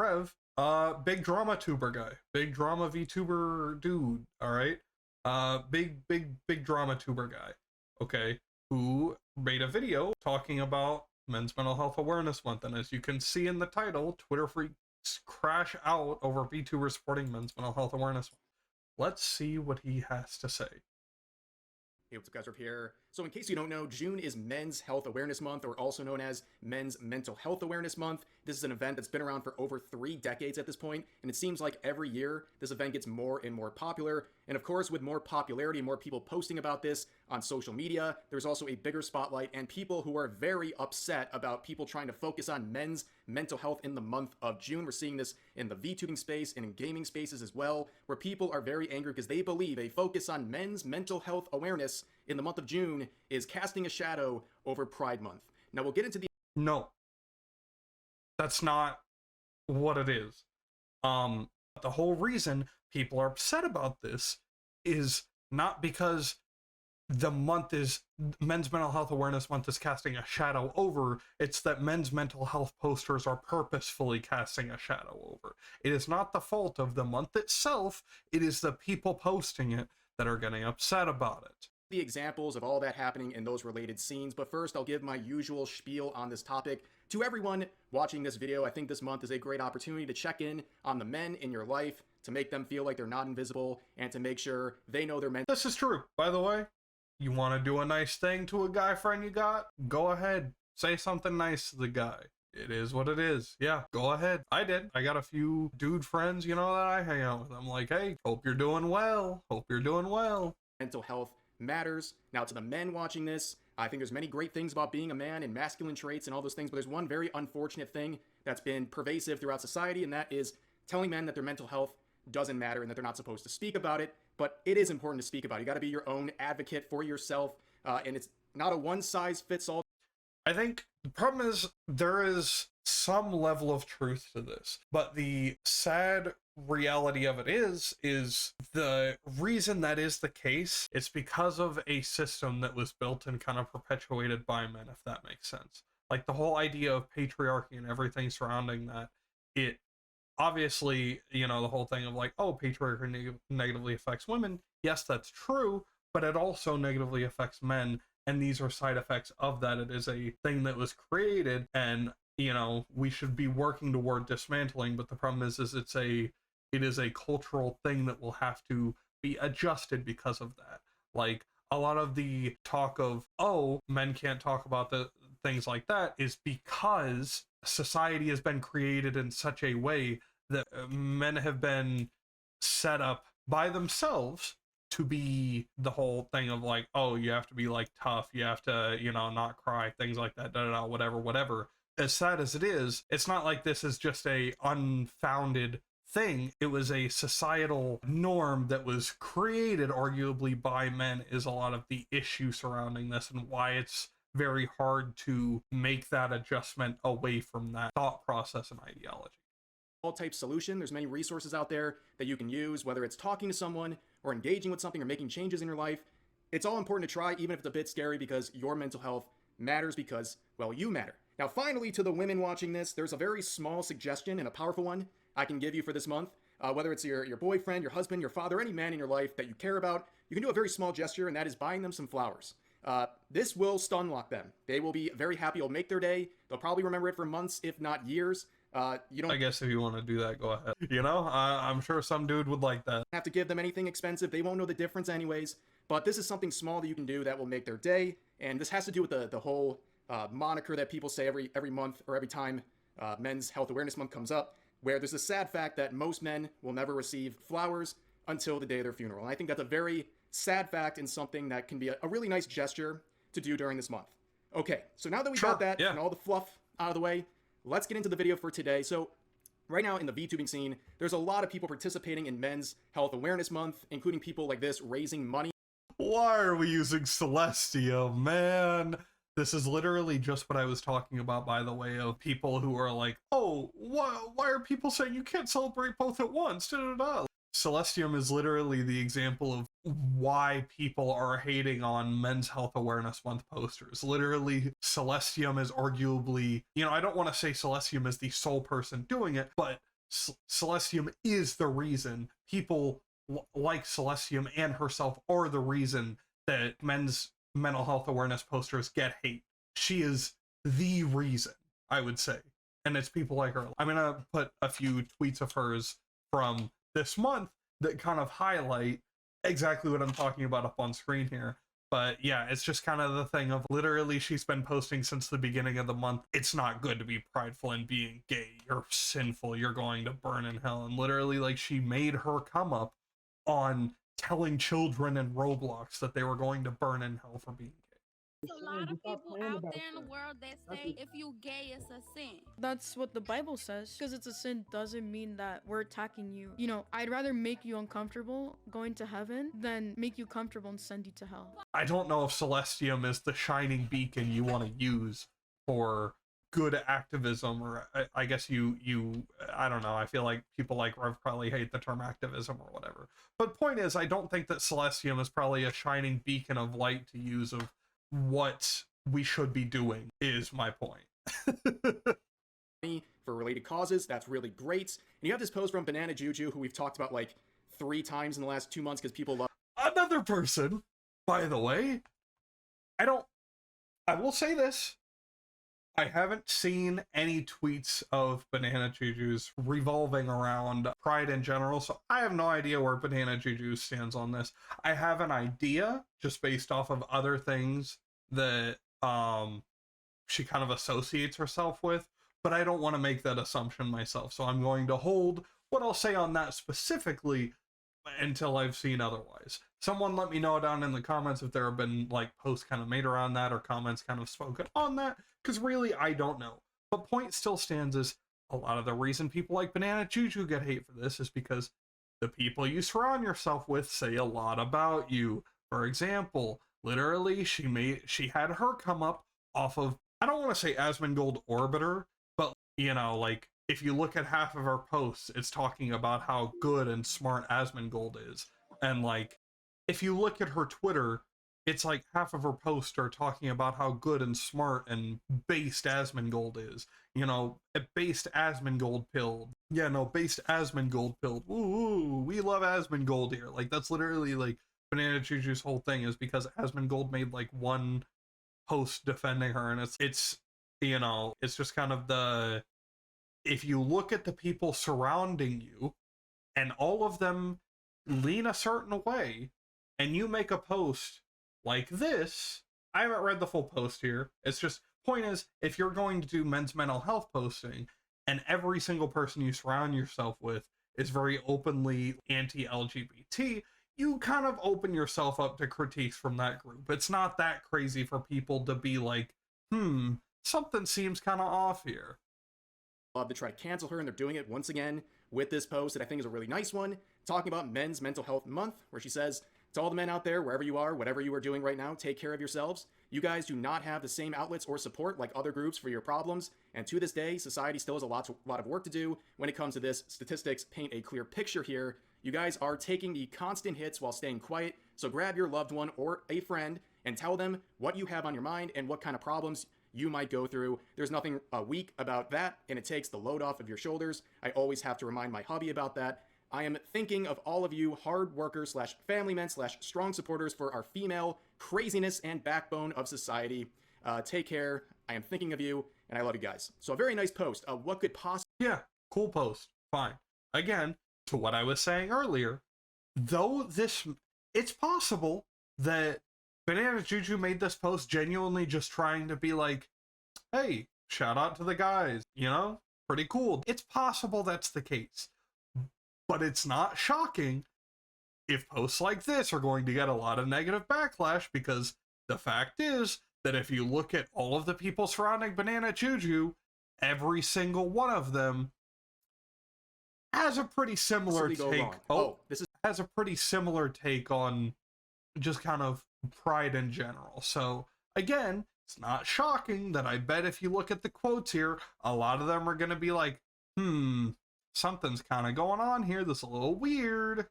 Rev, big drama tuber guy, big drama VTuber dude, all right? Big drama tuber guy, okay, who made a video talking about Men's Mental Health Awareness Month, and as you can see in the title, Twitter freaks crash out over VTubers supporting Men's Mental Health Awareness Month. Let's see what he has to say. Hey, what's up guys, Rip here. So in case you don't know, June is Men's Health Awareness Month, or also known as Men's Mental Health Awareness Month. This is an event that's been around for over 3 decades at this point, and it seems like every year this event gets more and more popular. And of course, with more popularity and more people posting about this on social media, there's also a bigger spotlight and people who are very upset about people trying to focus on men's mental health in the month of June. We're seeing this in the VTubing space and in gaming spaces as well, where people are very angry because they believe a focus on men's mental health awareness in the month of June is casting a shadow over Pride Month. Now we'll get into the— No, that's not what it is. The whole reason people are upset about this is not because the month is Men's Mental Health Awareness Month is casting a shadow over. It's that men's mental health posters are purposefully casting a shadow over. It is not the fault of the month itself. It is the people posting it that are getting upset about it. The examples of all that happening in those related scenes, but first I'll give my usual spiel on this topic. To everyone watching this video, I think this month is a great opportunity to check in on the men in your life, to make them feel like they're not invisible, and to make sure they know they're meant. This is true, by the way. You want to do a nice thing to a guy friend you got? Go ahead. Say something nice to the guy. It is what it is. Yeah, go ahead. I did. I got a few dude friends, you know, that I hang out with. I'm like, hey, hope you're doing well. Hope you're doing well. Mental health matters. Now, to the men watching this, I think there's many great things about being a man and masculine traits and all those things, but there's one very unfortunate thing that's been pervasive throughout society, and that is telling men that their mental health doesn't matter and that they're not supposed to speak about it. But it is important to speak about it. You got to be your own advocate for yourself, and it's not a one-size-fits-all. I think the problem is there is some level of truth to this, but the sad reality of it is the reason that is the case, it's because of a system that was built and kind of perpetuated by men, if that makes sense. Like the whole idea of patriarchy and everything surrounding that, it obviously, you know, the whole thing of like, oh, patriarchy negatively affects women. Yes, that's true, but it also negatively affects men. And these are side effects of that. It is a thing that was created, and, you know, we should be working toward dismantling. But the problem is it is a cultural thing that will have to be adjusted because of that. Like a lot of the talk of, oh, men can't talk about the things like that is because society has been created in such a way that men have been set up by themselves to be the whole thing of like, oh, you have to be like tough, you have to, you know, not cry, things like that, whatever. As sad as it is, it's not like this is just a unfounded thing. It was a societal norm that was created arguably by men, is a lot of the issue surrounding this and why it's very hard to make that adjustment away from that thought process and ideology. All type solution. There's many resources out there that you can use, whether it's talking to someone or engaging with something or making changes in your life. It's all important to try, even if it's a bit scary, because your mental health matters because, well, you matter. Now, finally, to the women watching this, there's a very small suggestion and a powerful one I can give you for this month. Whether it's your boyfriend, your husband, your father, any man in your life that you care about, you can do a very small gesture, and that is buying them some flowers. This will stun lock them. They will be very happy. It'll make their day. They'll probably remember it for months, if not years. You don't— I guess if you want to do that, go ahead. You know, I'm sure some dude would like that. Have to give them anything expensive. They won't know the difference anyways. But this is something small that you can do that will make their day. And this has to do with the whole moniker that people say every month or every time Men's Health Awareness Month comes up, where there's a sad fact that most men will never receive flowers until the day of their funeral. And I think that's a very sad fact and something that can be a really nice gesture to do during this month. Okay, so now that we got that and all the fluff out of the way, let's get into the video for today. So right now in the VTubing scene, there's a lot of people participating in Men's Health Awareness Month, including people like this raising money. Why are we using Celestia, man? This is literally just what I was talking about, by the way, of people who are like, oh, why are people saying you can't celebrate both at once? Da-da-da. Celestium is literally the example of why people are hating on Men's Health Awareness Month posters. Literally, Celestium is arguably, you know, I don't want to say Celestium is the sole person doing it, but Celestium is the reason people like Celestium and herself are the reason that men's mental health awareness posters get hate. She is the reason, I would say. And it's people like her. I'm gonna put a few tweets of hers from this month that kind of highlight exactly what I'm talking about up on screen here. But yeah, it's just kind of the thing of literally she's been posting since the beginning of the month. It's not good to be prideful in being gay. You're sinful. You're going to burn in hell. And literally, like, she made her come up on telling children in Roblox that they were going to burn in hell for being gay. There's a lot of people out there in the world that say if you gay, it's a sin. That's what the Bible says. Because it's a sin doesn't mean that we're attacking you. You know, I'd rather make you uncomfortable going to heaven than make you comfortable and send you to hell. I don't know if Celestium is the shining beacon you want to use for good activism, or I guess you I don't know. I feel like people like Rev probably hate the term activism or whatever. But point is, I don't think that Celestium is probably a shining beacon of light to use of what we should be doing, is my point. For related causes, that's really great. And you have this post from Banana Juju, who we've talked about like 3 times in the last 2 months because people love. Another person, by the way, I will say this. I haven't seen any tweets of Banana Juju's revolving around pride in general, so I have no idea where Banana Juju stands on this. I have an idea, just based off of other things that she kind of associates herself with, but I don't want to make that assumption myself, so I'm going to hold what I'll say on that specifically until I've seen otherwise. Someone let me know down in the comments if there have been like posts kind of made around that or comments kind of spoken on that, because really I don't know. But point still stands is a lot of the reason people like Banana Juju get hate for this is because the people you surround yourself with say a lot about you. For example, literally she had her come up off of, I don't want to say Asmongold Orbiter, but you know, like, if you look at half of her posts, it's talking about how good and smart Asmongold is. And like, if you look at her Twitter, it's like half of her posts are talking about how good and smart and based Asmongold is. You know, based Asmongold pilled. Yeah, no, based Asmongold pilled. Ooh, we love Asmongold here. Like, that's literally like Banana Juju's whole thing, is because Asmongold made like one post defending her, and it's you know, it's just kind of the, if you look at the people surrounding you and all of them lean a certain way and you make a post like this, I haven't read the full post here. It's just, point is, if you're going to do men's mental health posting and every single person you surround yourself with is very openly anti-LGBT, you kind of open yourself up to critiques from that group. It's not that crazy for people to be like, something seems kind of off here. Love to try to cancel her, and they're doing it once again with this post that I think is a really nice one, talking about Men's Mental Health Month, where she says, to all the men out there, wherever you are, whatever you are doing right now, take care of yourselves. You guys do not have the same outlets or support like other groups for your problems, and to this day, society still has a lot of work to do when it comes to this. Statistics paint a clear picture here. You guys are taking the constant hits while staying quiet, so grab your loved one or a friend and tell them what you have on your mind and what kind of problems you might go through. There's nothing weak about that, and it takes the load off of your shoulders. I always have to remind my hubby about that. I am thinking of all of you hard workers / family men / strong supporters for our female craziness and backbone of society. Take care. I am thinking of you, and I love you guys. So a very nice post. What could possibly... Yeah, cool post. Fine. Again, to what I was saying earlier, though this, it's possible that Banana Juju made this post genuinely just trying to be like, hey, shout out to the guys, you know? Pretty cool. It's possible that's the case. But it's not shocking if posts like this are going to get a lot of negative backlash, because the fact is that if you look at all of the people surrounding Banana Juju, every single one of them has a pretty similar take. Has a pretty similar take on just kind of pride in general. So again, it's not shocking that I bet if you look at the quotes here, a lot of them are going to be like, something's kind of going on here. This is a little weird.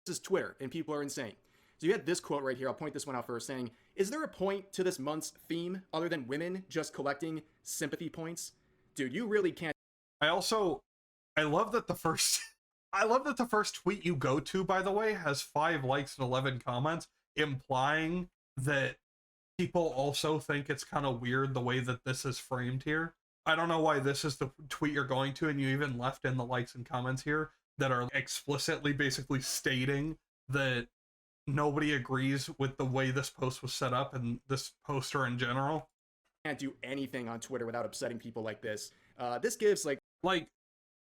This is Twitter, and people are insane. So you had this quote right here. I'll point this one out first, saying, is there a point to this month's theme other than women just collecting sympathy points? Dude, you really can't. I also I love that the first I love that the first tweet you go to, by the way, has 5 likes and 11 comments, implying that people also think it's kind of weird the way that this is framed here. I don't know why this is the tweet you're going to, and you even left in the likes and comments here that are explicitly basically stating that nobody agrees with the way this post was set up and this poster in general. Can't do anything on Twitter without upsetting people like this. This gives like,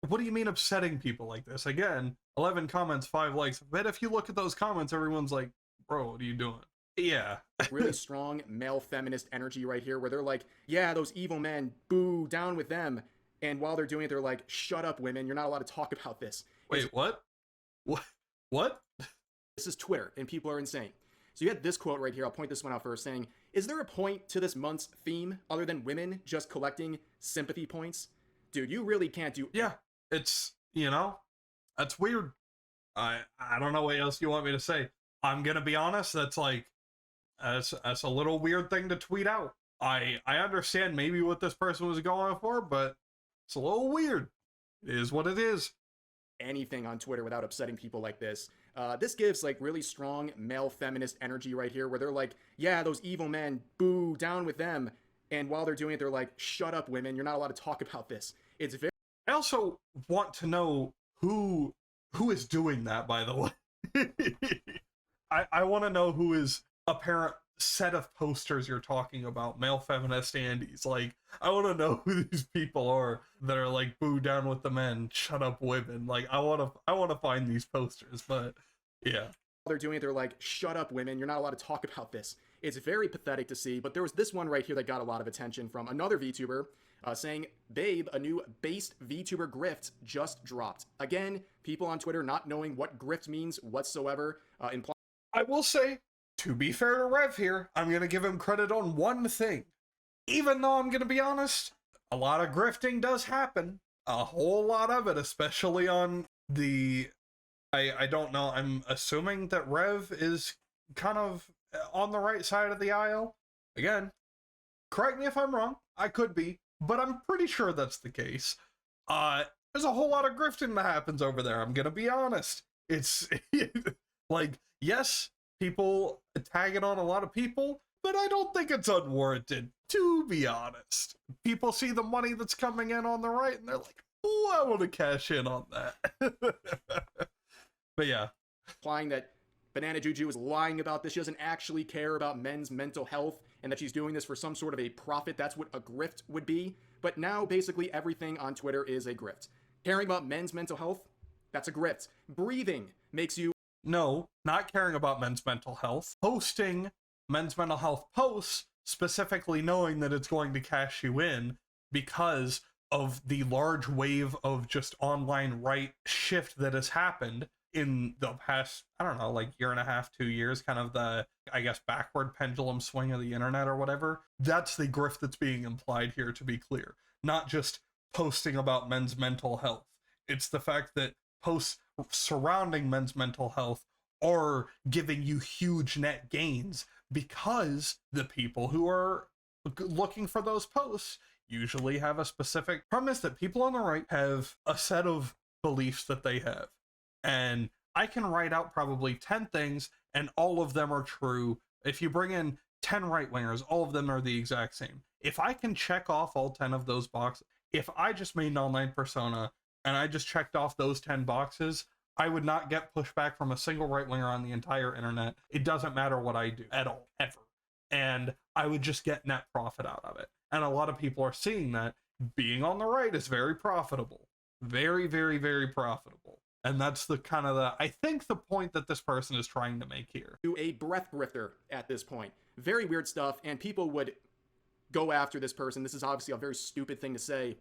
what do you mean upsetting people like this? Again, 11 comments, 5 likes. But if you look at those comments, everyone's like, bro, what are you doing? Yeah. really strong male feminist energy right here where they're like, yeah, those evil men, boo, down with them. And while they're doing it, they're like, shut up, women. You're not allowed to talk about this. Wait, what? What? This is Twitter, and people are insane. So you had this quote right here. I'll point this one out first, saying, is there a point to this month's theme other than women just collecting sympathy points? Dude, you really can't do... Yeah, it's, you know, that's weird. I don't know what else you want me to say. I'm gonna be honest, that's like, that's a little weird thing to tweet out. I understand maybe what this person was going for, but it's a little weird. It is what it is. Anything on Twitter without upsetting people like this. This gives like really strong male feminist energy right here where they're like, yeah, those evil men, boo, down with them. And while they're doing it, they're like, shut up, women. You're not allowed to talk about this. It's very... I also want to know who is doing that, by the way. I want to know who is apparent set of posters you're talking about, male feminist Andes. Like, I want to know who these people are that are like, boo, down with the men, shut up, women. Like, I want to find these posters, but yeah. They're doing it, they're like, shut up, women, you're not allowed to talk about this. It's very pathetic to see, but there was this one right here that got a lot of attention from another VTuber saying, babe, a new based VTuber grift just dropped. Again, people on Twitter not knowing what grift means whatsoever. I will say, to be fair to Rev here, I'm going to give him credit on one thing. Even though I'm going to be honest, a lot of grifting does happen. A whole lot of it, especially on the... I don't know, I'm assuming that Rev is kind of on the right side of the aisle. Again, correct me if I'm wrong, I could be, but I'm pretty sure that's the case. There's a whole lot of grifting that happens over there, I'm gonna be honest. It's, like, yes, people tag it on a lot of people, but I don't think it's unwarranted, to be honest. People see the money that's coming in on the right, and they're like, oh, I want to cash in on that. But yeah. Implying that Banana Juju is lying about this. She doesn't actually care about men's mental health and that she's doing this for some sort of a profit. That's what a grift would be. But now basically everything on Twitter is a grift. Caring about men's mental health? That's a grift. Breathing makes you... No, not caring about men's mental health. Posting men's mental health posts, specifically knowing that it's going to cash you in because of the large wave of just online right shift that has happened in the past, I don't know, like year and a half, 2 years, kind of the, I guess, backward pendulum swing of the internet or whatever. That's the grift that's being implied here, to be clear. Not just posting about men's mental health. It's the fact that posts surrounding men's mental health are giving you huge net gains because the people who are looking for those posts usually have a specific premise that people on the right have a set of beliefs that they have. And I can write out probably 10 things, and all of them are true. If you bring in 10 right-wingers, all of them are the exact same. If I can check off all 10 of those boxes, if I just made an online persona, and I just checked off those 10 boxes, I would not get pushback from a single right-winger on the entire internet. It doesn't matter what I do at all, ever. And I would just get net profit out of it. And a lot of people are seeing that being on the right is very profitable. Very, very, very profitable. And that's the kind of I think the point that this person is trying to make here. To a breath grifter at this point. Very weird stuff, and people would go after this person. This is obviously a very stupid thing to say.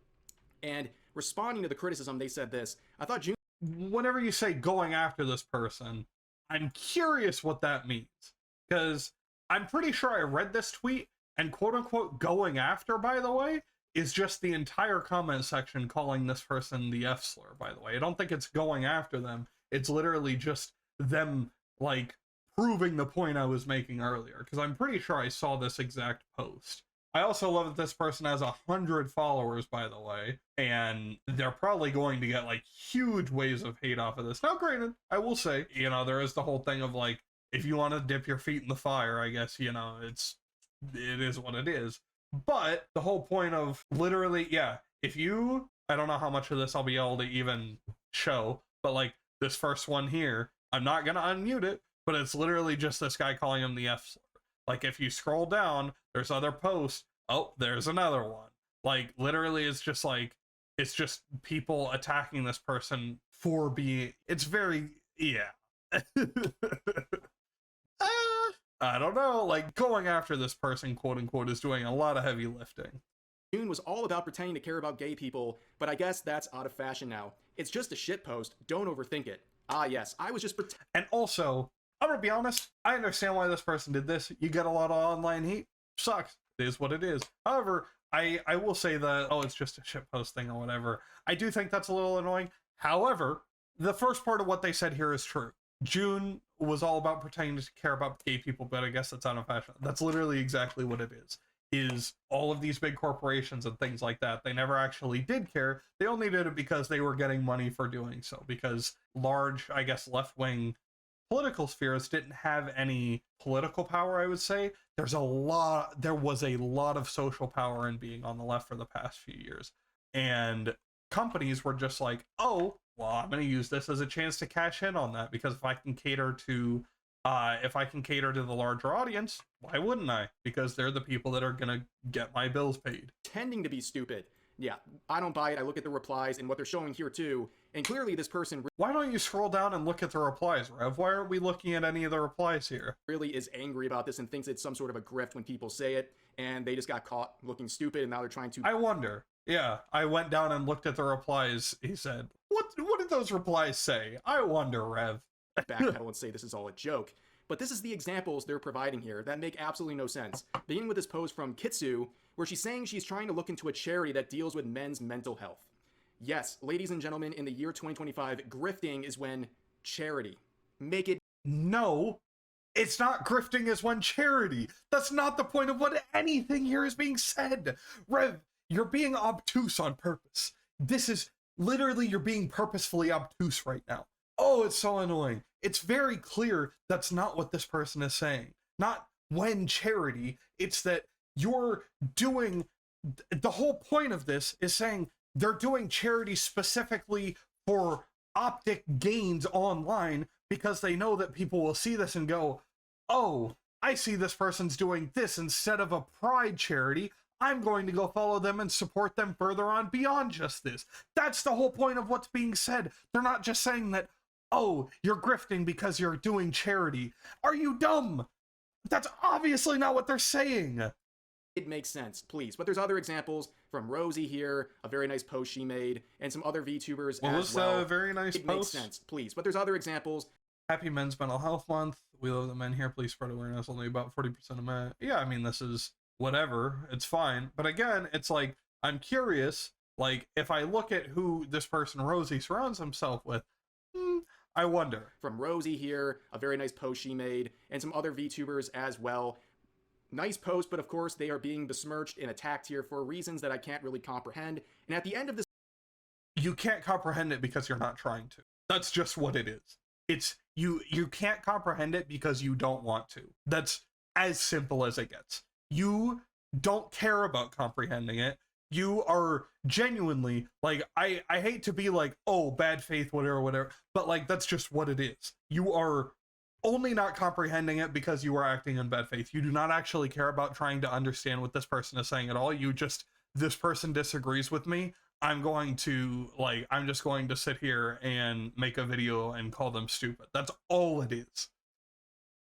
And responding to the criticism, they said this. I thought June... Whenever you say going after this person, I'm curious what that means. Because I'm pretty sure I read this tweet, and quote-unquote going after, by the way, is just the entire comment section calling this person the F slur, by the way. I don't think it's going after them. It's literally just them, like, proving the point I was making earlier. Because I'm pretty sure I saw this exact post. I also love that this person has 100 followers, by the way, and they're probably going to get like huge waves of hate off of this. Now, granted, I will say, you know, there is the whole thing of like, if you want to dip your feet in the fire, I guess, you know, it is what it is. But the whole point of literally, yeah, if you, I don't know how much of this I'll be able to even show, but like this first one here, I'm not going to unmute it, but it's literally just this guy calling him the F slur. Like if you scroll down, there's other posts. Oh, there's another one. Like literally it's just like, it's just people attacking this person for being, it's very, yeah. I don't know, like going after this person, quote unquote, is doing a lot of heavy lifting. June was all about pretending to care about gay people, but I guess that's out of fashion now. It's just a shitpost. Don't overthink it. Ah, yes, I was just And also, I'm gonna be honest, I understand why this person did this. You get a lot of online heat. Sucks. It is what it is. However, I will say that, oh, it's just a shitpost thing or whatever. I do think that's a little annoying. However, the first part of what they said here is true. June was all about pretending to care about gay people, but I guess that's out of fashion. That's literally exactly what it is all of these big corporations and things like that. They never actually did care. They only did it because they were getting money for doing so, because large, I guess, left-wing political spheres didn't have any political power, I would say. There was a lot of social power in being on the left for the past few years. And companies were just like, oh, well, I'm going to use this as a chance to cash in on that, because if I can cater to the larger audience, why wouldn't I? Because they're the people that are going to get my bills paid. Tending to be stupid. Yeah, I don't buy it. I look at the replies and what they're showing here too, and clearly this person Why don't you scroll down and look at the replies, Rev? Why aren't we looking at any of the replies here? really is angry about this and thinks it's some sort of a grift when people say it, and they just got caught looking stupid, and now they're trying to... I wonder. Yeah, I went down and looked at the replies. He said, what did those replies say? I wonder, Rev. Backpedal and say this is all a joke. But this is the examples they're providing here that make absolutely no sense. Beginning with this post from Kitsu, where she's saying she's trying to look into a charity that deals with men's mental health. Yes, ladies and gentlemen, in the year 2025, grifting is when charity. Make it... No, it's not. Grifting is when charity. That's not the point of what anything here is being said. Rev, you're being obtuse on purpose. This is literally, you're being purposefully obtuse right now. Oh, it's so annoying. It's very clear that's not what this person is saying. Not when charity. It's that you're doing... The whole point of this is saying they're doing charity specifically for optic gains online, because they know that people will see this and go, oh, I see this person's doing this instead of a pride charity. I'm going to go follow them and support them further on beyond just this. That's the whole point of what's being said. They're not just saying that, oh, you're grifting because you're doing charity. Are you dumb? That's obviously not what they're saying. It makes sense, please. But there's other examples from Rosie here, a very nice post she made, and some other VTubers as well. A very nice it post. Makes sense, please. But there's other examples. Happy Men's Mental Health Month. We love the men here. Please spread awareness. Only about 40% of men. Yeah, I mean, this is whatever. It's fine. But again, it's like, I'm curious, like, if I look at who this person, Rosie, surrounds himself with, I wonder. From Rosie here, a very nice post she made, and some other VTubers as well. Nice post, but of course they are being besmirched and attacked here for reasons that I can't really comprehend. And at the end of this... You can't comprehend it because you're not trying to. That's just what it is. It's, you can't comprehend it because you don't want to. That's as simple as it gets. You don't care about comprehending it. You are genuinely, like, I hate to be like, oh, bad faith, whatever, but like, that's just what it is. You are only not comprehending it because you are acting in bad faith. You do not actually care about trying to understand what this person is saying at all. You just, this person disagrees with me. I'm just going to sit here and make a video and call them stupid. That's all it is.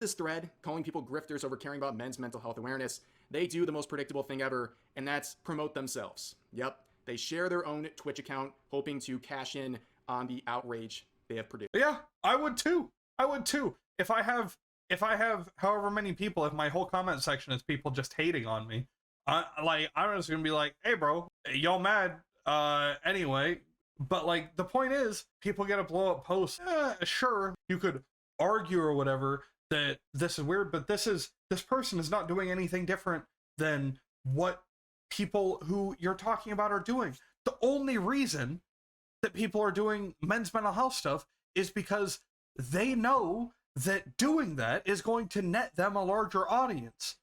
This thread, calling people grifters over caring about men's mental health awareness, they do the most predictable thing ever, and that's promote themselves. Yep, they share their own Twitch account, hoping to cash in on the outrage they have produced. Yeah, I would too. If I have however many people, if my whole comment section is people just hating on me, I'm just gonna be like, hey bro, y'all mad? Anyway, but like, the point is, people get a blow up post. Sure, you could argue or whatever that this is weird, but this person is not doing anything different than what people who you're talking about are doing. The only reason that people are doing men's mental health stuff is because they know that doing that is going to net them a larger audience.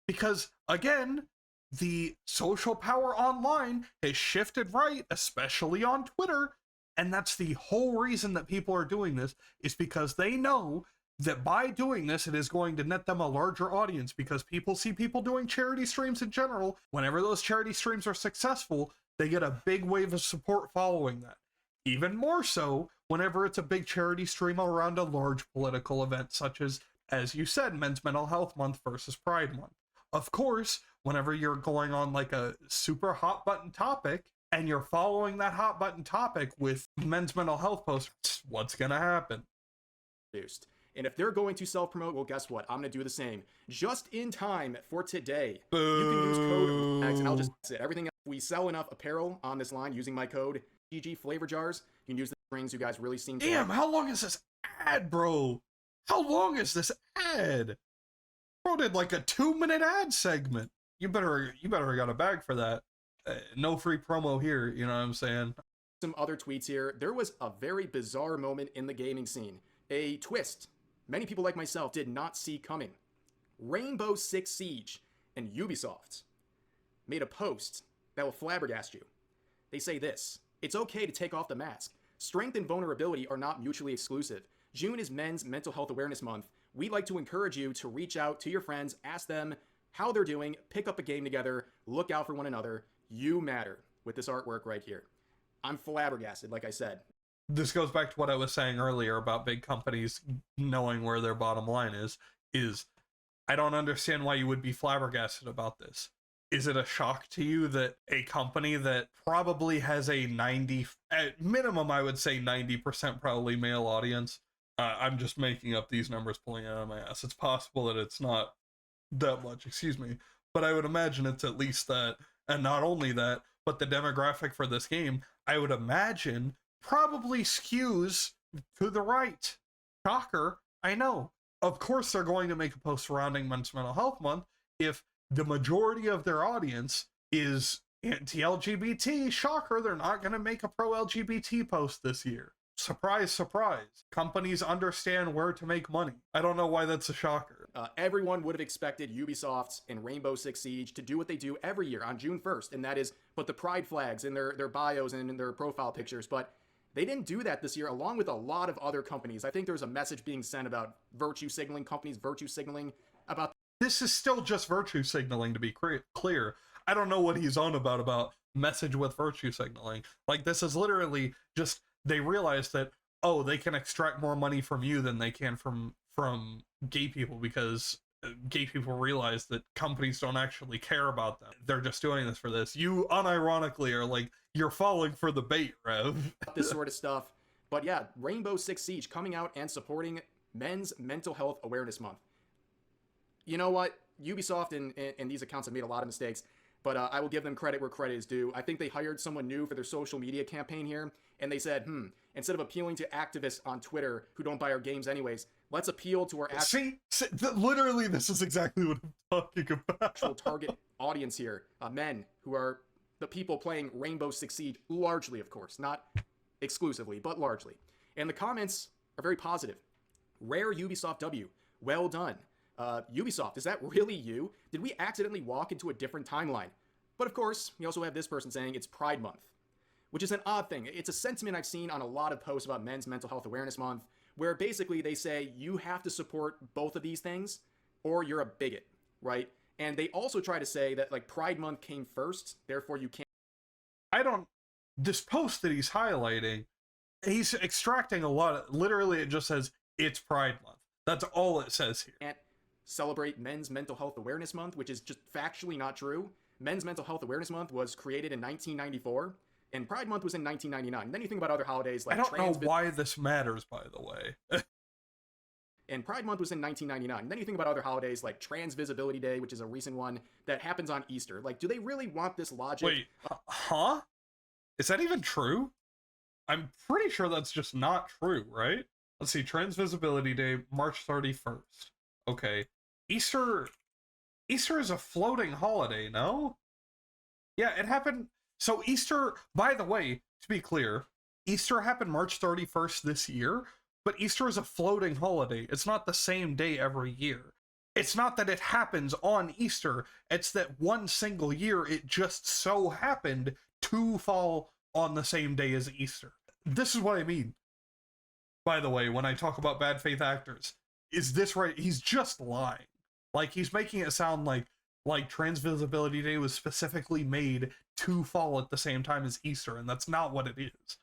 Because, again, the social power online has shifted right, especially on Twitter, and that's the whole reason that people are doing this, is because they know that by doing this, it is going to net them a larger audience, because people see people doing charity streams in general. Whenever those charity streams are successful, they get a big wave of support following that. Even more so whenever it's a big charity stream around a large political event, such as you said, Men's Mental Health Month versus Pride Month. Of course, whenever you're going on like a super hot button topic and you're following that hot button topic with men's mental health posts, what's gonna happen? And if they're going to self-promote, well, guess what? I'm going to do the same. Just in time for today, Boo. You can use code Max, and I'll just say everything else. We sell enough apparel on this line using my code GG Flavor Jars. You can use the strings you guys really seem to Damn, like. how long is this ad, bro? How long is this ad? Bro did like a 2-minute ad segment. You better got a bag for that. No free promo here, you know what I'm saying? Some other tweets here. There was a very bizarre moment in the gaming scene. A twist many people like myself did not see coming. Rainbow Six Siege and Ubisoft made a post that will flabbergast you. They say this: it's okay to take off the mask. Strength and vulnerability are not mutually exclusive. June is Men's Mental Health Awareness Month. We'd like to encourage you to reach out to your friends, ask them how they're doing, pick up a game together, look out for one another. You matter with this artwork right here. I'm flabbergasted, like I said. This goes back to what I was saying earlier about big companies knowing where their bottom line is I don't understand why you would be flabbergasted about this. Is it a shock to you that a company that probably has a 90, at minimum, I would say 90% probably male audience, I'm just making up these numbers, pulling it out of my ass. It's possible that it's not that much, excuse me, but I would imagine it's at least that. And not only that, but the demographic for this game, I would imagine, probably skews to the right. Shocker, I know. Of course they're going to make a post surrounding Men's Mental Health Month if the majority of their audience is anti-LGBT. Shocker, they're not going to make a pro-LGBT post this year. Surprise, surprise. Companies understand where to make money. I don't know why that's a shocker. Everyone would have expected Ubisoft and Rainbow Six Siege to do what they do every year on June 1st, and that is put the pride flags in their bios and in their profile pictures, but they didn't do that this year, along with a lot of other companies. I think there's a message being sent about virtue signaling, companies virtue signaling about... This is still just virtue signaling, to be clear. I don't know what he's on about message with virtue signaling. Like, this is literally just, they realize that, oh, they can extract more money from you than they can from gay people, because gay people realize that companies don't actually care about them. They're just doing this for this. You unironically are like, you're falling for the bait, Rev. This sort of stuff. But yeah, Rainbow Six Siege coming out and supporting Men's Mental Health Awareness Month. You know what? Ubisoft and these accounts have made a lot of mistakes, but I will give them credit where credit is due. I think they hired someone new for their social media campaign here, and they said, instead of appealing to activists on Twitter who don't buy our games anyways, let's appeal to our literally, this is exactly what I'm talking about. Actual target audience here. Men who are the people playing Rainbow Six Siege, largely, of course, not exclusively, but largely. And the comments are very positive. Rare Ubisoft W. Well done. Ubisoft, is that really you? Did we accidentally walk into a different timeline? But of course, we also have this person saying it's Pride Month, which is an odd thing. It's a sentiment I've seen on a lot of posts about Men's Mental Health Awareness Month, where basically they say you have to support both of these things or you're a bigot, right? And they also try to say that, like, Pride Month came first, therefore you can't... This post that he's highlighting, he's extracting a lot. Literally, it just says, it's Pride Month. That's all it says here. Can't celebrate Men's Mental Health Awareness Month, which is just factually not true. Men's Mental Health Awareness Month was created in 1994, and Pride Month was in 1999. And then you think about other holidays like... I don't know why this matters, by the way. And Pride Month was in 1999. And then you think about other holidays like Trans Visibility Day, which is a recent one that happens on Easter. Like, do they really want this logic? Wait, huh? Is that even true? I'm pretty sure that's just not true, right? Let's see, Trans Visibility Day, March 31st. Okay. Easter is a floating holiday, no? Yeah, it happened. So Easter, by the way, to be clear, Easter happened March 31st this year, but Easter is a floating holiday. It's not the same day every year. It's not that it happens on Easter, it's that one single year it just so happened to fall on the same day as Easter. This is what I mean, by the way, when I talk about bad faith actors. Is this right? He's just lying. Like, he's making it sound like Trans Visibility Day was specifically made to fall at the same time as Easter, and that's not what it is.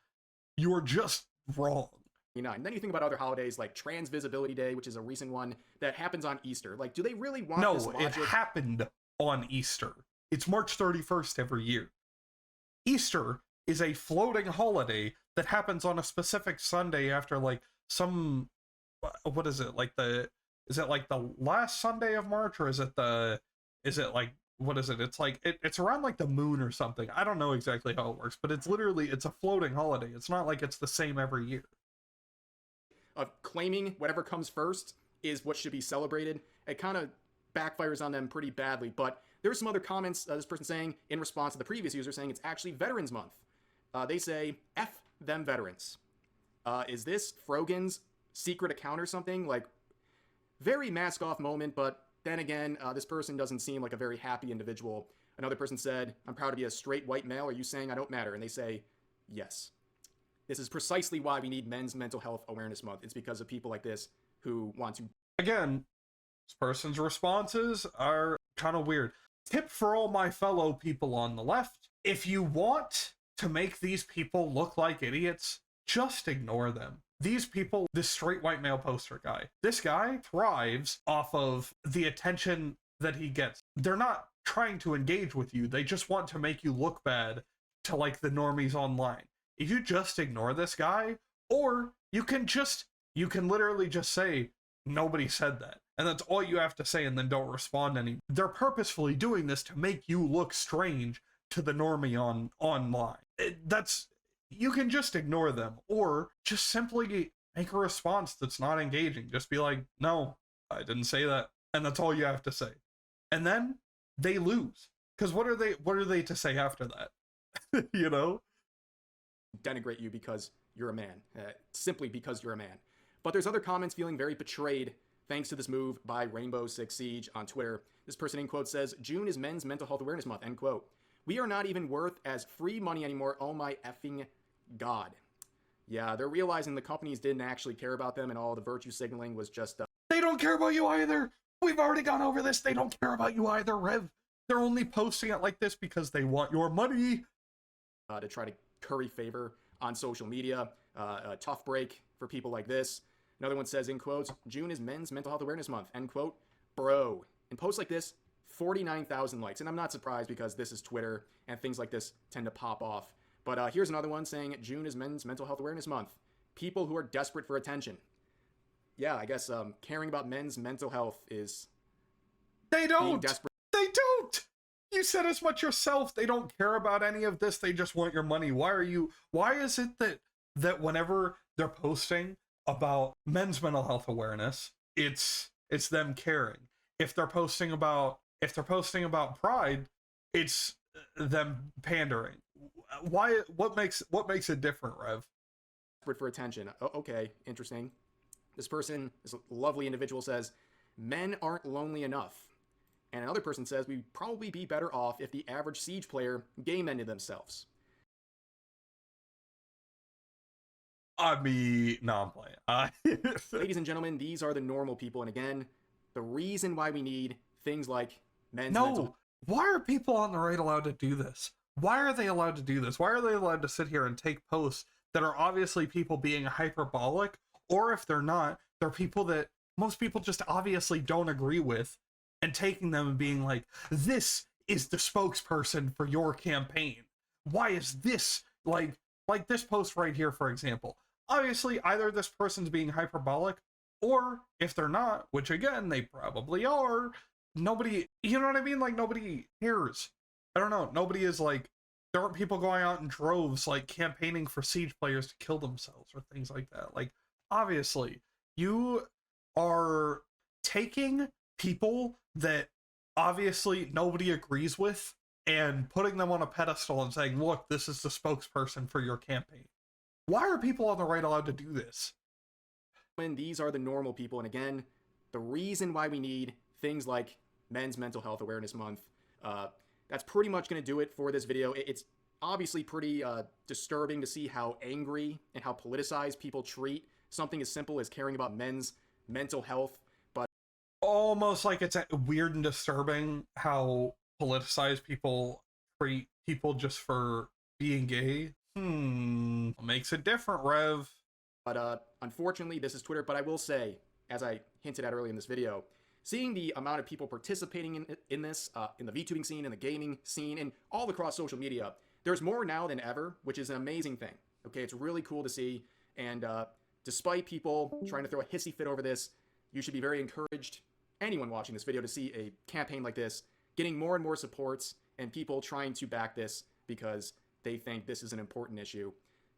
You're just wrong. And then you think about other holidays like Trans Visibility Day, which is a recent one that happens on Easter. Like, do they really want this No, logic? it happened on Easter. It's March 31st every year. Easter is a floating holiday that happens on a specific Sunday after like some, what is it, like is it like the last Sunday of March, or is it like, what is it? It's like, it's around like the moon or something. I don't know exactly how it works, but it's a floating holiday. It's not like it's the same every year. Of claiming whatever comes first is what should be celebrated. It kind of backfires on them pretty badly. But there's some other comments this person saying in response to the previous user saying it's actually Veterans Month. They say, F them veterans. Is this Frogan's secret account or something? Like, very mask off moment, but then again, this person doesn't seem like a very happy individual. Another person said, I'm proud to be a straight white male. Are you saying I don't matter? And they say, yes. This is precisely why we need Men's Mental Health Awareness Month. It's because of people like this who want to... Again, this person's responses are kind of weird. Tip for all my fellow people on the left: if you want to make these people look like idiots, just ignore them. These people, this straight white male poster guy, this guy thrives off of the attention that he gets. They're not trying to engage with you. They just want to make you look bad to like the normies online. If you just ignore this guy, or you can literally just say, nobody said that. And that's all you have to say, and then don't respond any. They're purposefully doing this to make you look strange to the normie online. You can just ignore them, or just simply make a response that's not engaging. Just be like, no, I didn't say that. And that's all you have to say. And then they lose. Because what are they to say after that? You know? Denigrate you because you're a man. Simply because you're a man. But there's other comments feeling very betrayed thanks to this move by Rainbow Six Siege on Twitter. This person in quote says, June is Men's Mental Health Awareness Month, end quote. We are not even worth as free money anymore. Oh my effing God. Yeah, they're realizing the companies didn't actually care about them and all the virtue signaling was just... They don't care about you either. We've already gone over this. They don't care about you either, Rev. They're only posting it like this because they want your money. To try to curry favor on social media. A tough break for people like this. Another one says, in quotes, June is Men's Mental Health Awareness Month, end quote. Bro. And posts like this, 49,000 likes. And I'm not surprised because this is Twitter and things like this tend to pop off. But here's another one saying June is Men's Mental Health Awareness Month. People who are desperate for attention. Yeah, I guess caring about men's mental health is... They don't! They don't! You said as much yourself. They don't care about any of this. They just want your money. Why is it that whenever they're posting about men's mental health awareness, it's them caring? If they're posting about pride, it's them pandering. Why? What makes it different, Rev? For attention. Okay, interesting. This lovely individual says, men aren't lonely enough. And another person says, we'd probably be better off if the average Siege player game-ended themselves. I mean, no, I'm playing. Ladies and gentlemen, these are the normal people. And again, the reason why we need things like men's mental... Why are people on the right allowed to do this? Why are they allowed to do this? Why are they allowed to sit here and take posts that are obviously people being hyperbolic? Or if they're not, they're people that most people just obviously don't agree with, and taking them and being like, this is the spokesperson for your campaign. Why is this, like this post right here, for example. Obviously, either this person's being hyperbolic, or if they're not, which again, they probably are, nobody, you know what I mean? Like, nobody cares. I don't know. Nobody is like, there aren't people going out in droves, like, campaigning for Siege players to kill themselves or things like that. Like, obviously, you are taking people that obviously nobody agrees with and putting them on a pedestal and saying, look, this is the spokesperson for your campaign. Why are people on the right allowed to do this? When these are the normal people, and again, the reason why we need things like Men's Mental Health Awareness Month, that's pretty much going to do it for this video. It's obviously pretty disturbing to see how angry and how politicized people treat something as simple as caring about men's mental health. But almost like it's weird and disturbing how politicized people treat people just for being gay. Makes it different, Rev. But unfortunately, this is Twitter. But I will say, as I hinted at earlier in this video, seeing the amount of people participating in this, in the VTubing scene, in the gaming scene, and all across social media, there's more now than ever, which is an amazing thing. Okay, it's really cool to see. And despite people trying to throw a hissy fit over this, you should be very encouraged, anyone watching this video, to see a campaign like this getting more and more supports and people trying to back this because they think this is an important issue.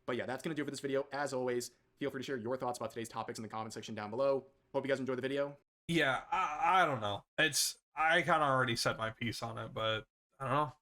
But yeah, that's going to do it for this video. As always, feel free to share your thoughts about today's topics in the comment section down below. Hope you guys enjoyed the video. Yeah, I don't know. I kind of already said my piece on it, but I don't know.